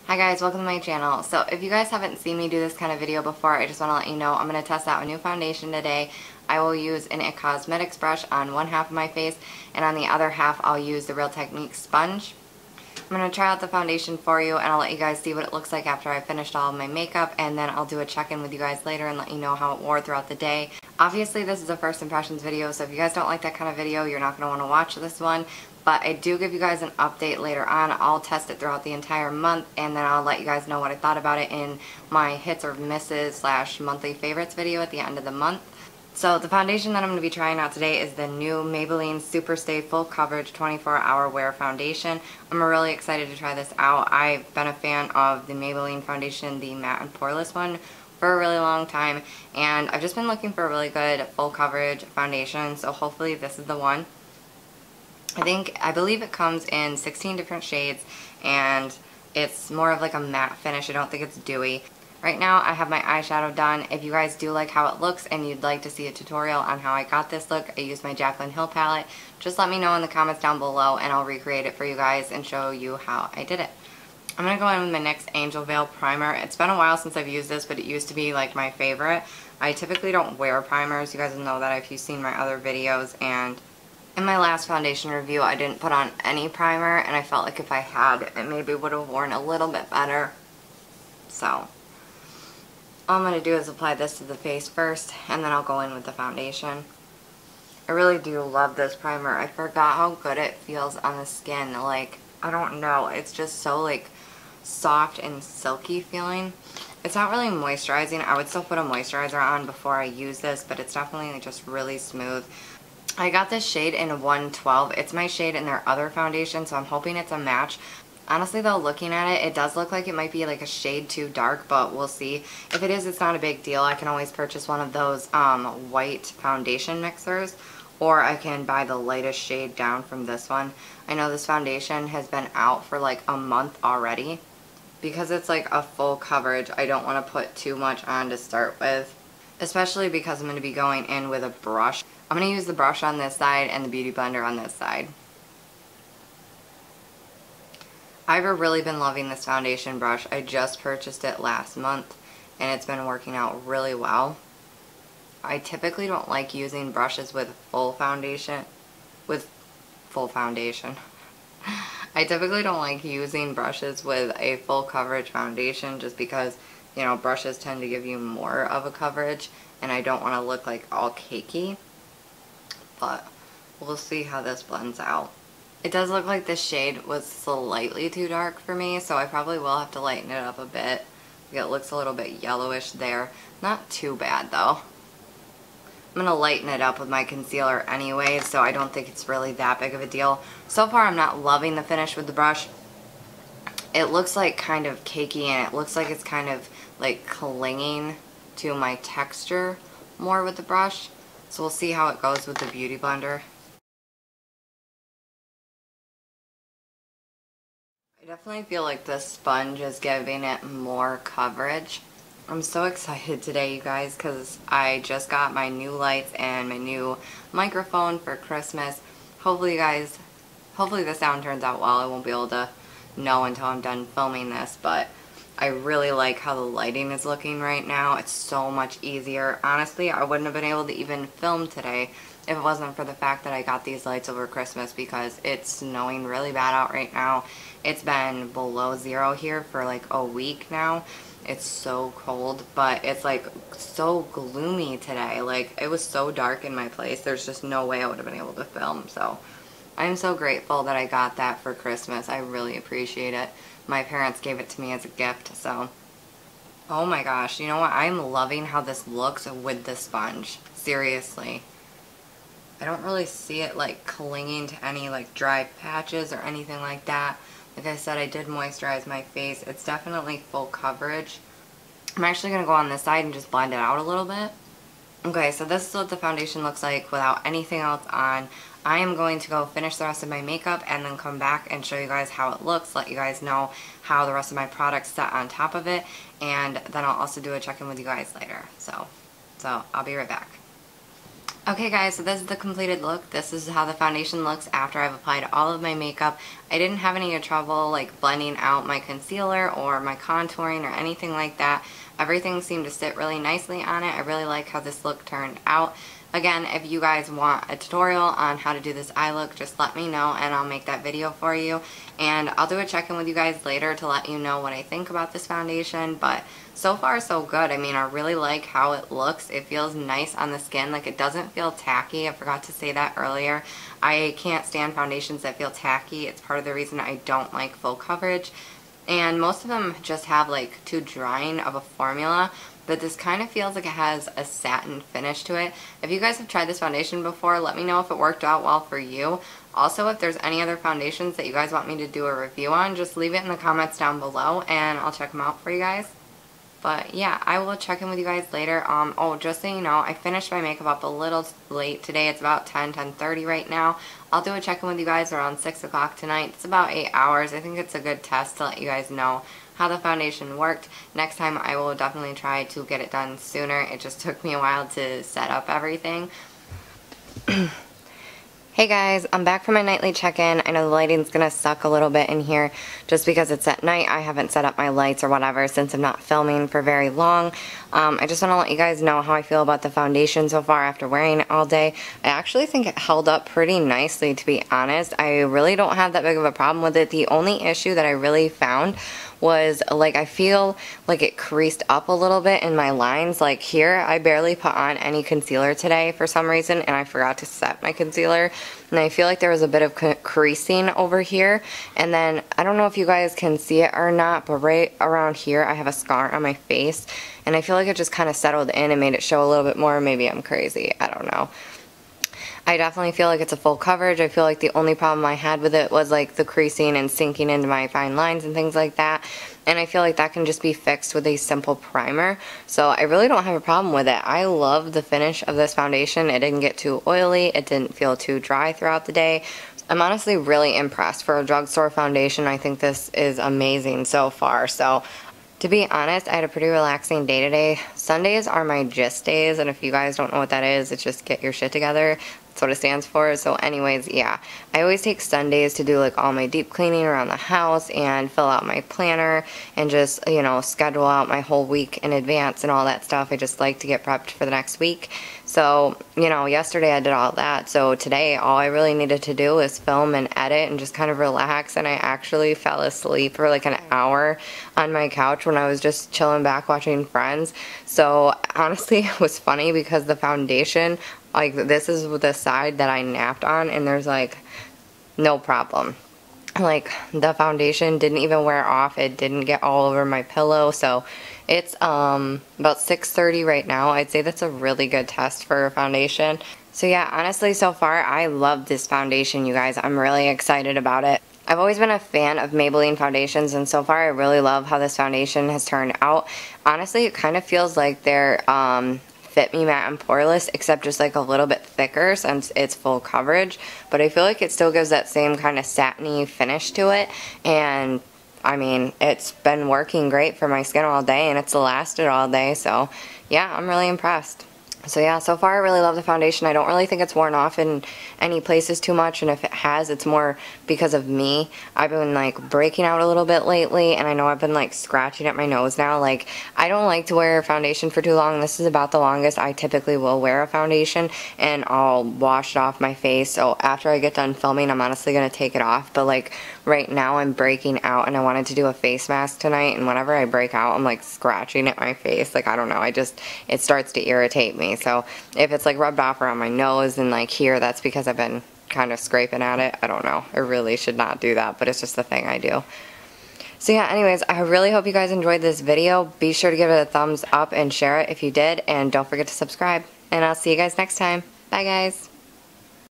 Hi guys, welcome to my channel. So if you guys haven't seen me do this kind of video before, I just want to let you know I'm going to test out a new foundation today. I will use an IT Cosmetics brush on one half of my face, and on the other half I'll use the Real Technique sponge. I'm going to try out the foundation for you, and I'll let you guys see what it looks like after I've finished all of my makeup, and then I'll do a check-in with you guys later and let you know how it wore throughout the day. Obviously this is a first impressions video, so if you guys don't like that kind of video, you're not going to want to watch this one. But I do give you guys an update later on. I'll test it throughout the entire month, and then I'll let you guys know what I thought about it in my hits or misses / monthly favorites video at the end of the month. So the foundation that I'm going to be trying out today is the new Maybelline Superstay Full Coverage 24-Hour Wear Foundation. I'm really excited to try this out. I've been a fan of the Maybelline foundation, the matte and poreless one, for a really long time, and I've just been looking for a really good full coverage foundation, so hopefully this is the one. I believe it comes in 16 different shades, and it's more of like a matte finish. I don't think it's dewy. Right now I have my eyeshadow done. If you guys do like how it looks and you'd like to see a tutorial on how I got this look, I used my Jaclyn Hill palette. Just let me know in the comments down below and I'll recreate it for you guys and show you how I did it. I'm going to go in with my NYX Angel Veil Primer. It's been a while since I've used this, but it used to be like my favorite. I typically don't wear primers. You guys know that if you've seen my other videos, and in my last foundation review I didn't put on any primer, and I felt like if I had, it maybe would have worn a little bit better. So all I'm going to do is apply this to the face first, and then I'll go in with the foundation. I really do love this primer. I forgot how good it feels on the skin. Like, I don't know, it's just so like soft and silky feeling. It's not really moisturizing. I would still put a moisturizer on before I use this, but it's definitely just really smooth. I got this shade in 112. It's my shade in their other foundation, so I'm hoping it's a match. Honestly though, looking at it, it does look like it might be like a shade too dark, but we'll see. If it is, it's not a big deal. I can always purchase one of those white foundation mixers, or I can buy the lightest shade down from this one. I know this foundation has been out for like a month already. Because it's like a full coverage, I don't want to put too much on to start with, especially because I'm going to be going in with a brush. I'm going to use the brush on this side and the beauty blender on this side. I've really been loving this foundation brush. I just purchased it last month and it's been working out really well. I typically don't like using brushes with full foundation. I typically don't like using brushes with a full coverage foundation just because, you know, brushes tend to give you more of a coverage and I don't want to look like all cakey. But we'll see how this blends out. It does look like this shade was slightly too dark for me, so I probably will have to lighten it up a bit. It looks a little bit yellowish there. Not too bad though. I'm going to lighten it up with my concealer anyway, so I don't think it's really that big of a deal. So far I'm not loving the finish with the brush. It looks like kind of cakey, and it looks like it's kind of like clinging to my texture more with the brush. So we'll see how it goes with the beauty blender. I definitely feel like this sponge is giving it more coverage. I'm so excited today, you guys, because I just got my new lights and my new microphone for Christmas. Hopefully the sound turns out well. I won't be able to know until I'm done filming this, but I really like how the lighting is looking right now. It's so much easier. Honestly, I wouldn't have been able to even film today if it wasn't for the fact that I got these lights over Christmas, because it's snowing really bad out right now. It's been below 0 here for like a week now. It's so cold, but it's like so gloomy today. Like, it was so dark in my place. There's just no way I would have been able to film. So I'm so grateful that I got that for Christmas. I really appreciate it. My parents gave it to me as a gift, so. Oh my gosh, you know what? I'm loving how this looks with the sponge. Seriously. I don't really see it like clinging to any like dry patches or anything like that. Like I said, I did moisturize my face. It's definitely full coverage. I'm actually going to go on this side and just blend it out a little bit. Okay, so this is what the foundation looks like without anything else on. I am going to go finish the rest of my makeup and then come back and show you guys how it looks, let you guys know how the rest of my products set on top of it, and then I'll also do a check-in with you guys later. So I'll be right back. Okay guys, so this is the completed look. This is how the foundation looks after I've applied all of my makeup. I didn't have any trouble like blending out my concealer or my contouring or anything like that. Everything seemed to sit really nicely on it. I really like how this look turned out. Again, if you guys want a tutorial on how to do this eye look, just let me know and I'll make that video for you. And I'll do a check-in with you guys later to let you know what I think about this foundation. But so far so good. I mean, I really like how it looks. It feels nice on the skin. Like, it doesn't feel tacky. I forgot to say that earlier. I can't stand foundations that feel tacky. It's part of the reason I don't like full coverage. And most of them just have like too drying of a formula. But this kind of feels like it has a satin finish to it. If you guys have tried this foundation before, let me know if it worked out well for you. Also, if there's any other foundations that you guys want me to do a review on, just leave it in the comments down below and I'll check them out for you guys. But yeah, I will check in with you guys later. Oh, just so you know, I finished my makeup up a little late today. It's about 10:30 right now. I'll do a check-in with you guys around 6 o'clock tonight. It's about 8 hours. I think it's a good test to let you guys know how the foundation worked. Next time I will definitely try to get it done sooner. It just took me a while to set up everything. Hey guys, I'm back from my nightly check-in. I know the lighting's gonna suck a little bit in here just because it's at night. I haven't set up my lights or whatever since I'm not filming for very long. I just want to let you guys know how I feel about the foundation so far after wearing it all day. I actually think it held up pretty nicely, to be honest. I really don't have that big of a problem with it. The only issue that I really found was like I feel like it creased up a little bit in my lines. Like here, I barely put on any concealer today for some reason, and I forgot to set my concealer, and I feel like there was a bit of creasing over here. And then I don't know if you guys can see it or not, but right around here I have a scar on my face, and I feel like it just kind of settled in and made it show a little bit more. Maybe I'm crazy, I don't know. I definitely feel like it's a full coverage. I feel like the only problem I had with it was like the creasing and sinking into my fine lines and things like that. And I feel like that can just be fixed with a simple primer. So I really don't have a problem with it. I love the finish of this foundation. It didn't get too oily. It didn't feel too dry throughout the day. I'm honestly really impressed for a drugstore foundation. I think this is amazing so far. So to be honest, I had a pretty relaxing day today. Sundays are my gist days, and if you guys don't know what that is, it's just get your shit together. That's what it stands for. So anyways, yeah, I always take Sundays to do like all my deep cleaning around the house and fill out my planner and just, you know, schedule out my whole week in advance and all that stuff. I just like to get prepped for the next week. So, you know, yesterday I did all that. So today all I really needed to do was film and edit and just kind of relax, and I actually fell asleep for like an hour on my couch when I was just chilling back watching Friends. So honestly, it was funny because the foundation, like, this is the side that I napped on, and there's like no problem. Like, the foundation didn't even wear off. It didn't get all over my pillow. So it's about 6:30 right now. I'd say that's a really good test for a foundation. So yeah, honestly, so far I love this foundation, you guys. I'm really excited about it. I've always been a fan of Maybelline foundations, and so far I really love how this foundation has turned out. Honestly, it kind of feels like they're Fit Me Matte and Poreless, except just like a little bit thicker since it's full coverage. But I feel like it still gives that same kind of satiny finish to it, and I mean, it's been working great for my skin all day, and it's lasted all day. So yeah, I'm really impressed. So yeah, so far I really love the foundation. I don't really think it's worn off in any places too much, and if it has, it's more because of me. I've been like breaking out a little bit lately, and I know I've been like scratching at my nose now. Like, I don't like to wear a foundation for too long. This is about the longest I typically will wear a foundation, and I'll wash it off my face. So after I get done filming, I'm honestly going to take it off. But like right now I'm breaking out, and I wanted to do a face mask tonight, and whenever I break out, I'm like scratching at my face. Like, I don't know, it starts to irritate me. So if it's like rubbed off around my nose and like here, that's because I've been kind of scraping at it. I don't know. I really should not do that, but it's just the thing I do. So yeah, anyways, I really hope you guys enjoyed this video. Be sure to give it a thumbs up and share it if you did, and don't forget to subscribe. And I'll see you guys next time. Bye guys.